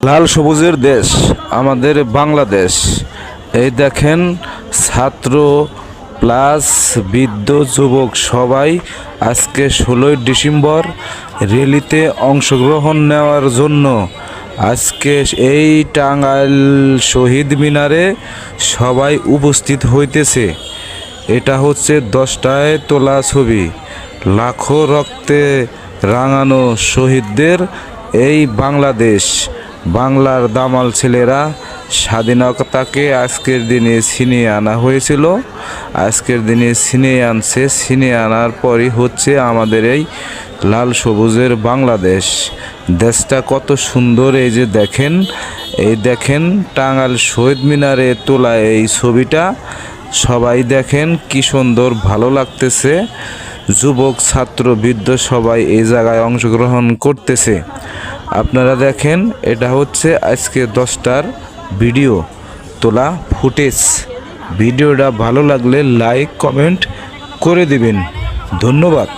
লাল সবুজের দেশ আমাদের বাংলাদেশ। এই দেখেন, ছাত্র প্লাস বৃদ্ধ যুবক সবাই আজকে 16ই ডিসেম্বর র্যালিতে অংশগ্রহণ নেওয়ার জন্য আজকে এই টাঙ্গাইল শহীদ মিনারে সবাই উপস্থিত হইতেছে। এটা হচ্ছে 10টায় তোলা ছবি। লাখো রক্তে রাঙানো শহীদদের এই বাংলাদেশ, বাংলার দামাল ছেলেরা স্বাধীনতাকে আজকের দিনে ছিনিয়ে আনা হয়েছিল। আজকের দিনে ছিনিয়ে আনছে, ছিনিয়ে আনার পরই হচ্ছে আমাদের এই লাল সবুজের বাংলাদেশ। দেশটা কত সুন্দর। এই যে দেখেন, এই দেখেন টাঙ্গাইল শহীদ মিনারে তোলা এই ছবিটা। সবাই দেখেন কি সুন্দর, ভালো লাগতেছে। যুবক ছাত্র বৃদ্ধ সবাই এই জায়গায় অংশগ্রহণ করতেছে। আপনারা দেখেন, এটা হচ্ছে আজকে 10টার ভিডিও তোলা ফুটেজ। ভিডিওটা ভালো লাগলে লাইক কমেন্ট করে দিবেন। ধন্যবাদ।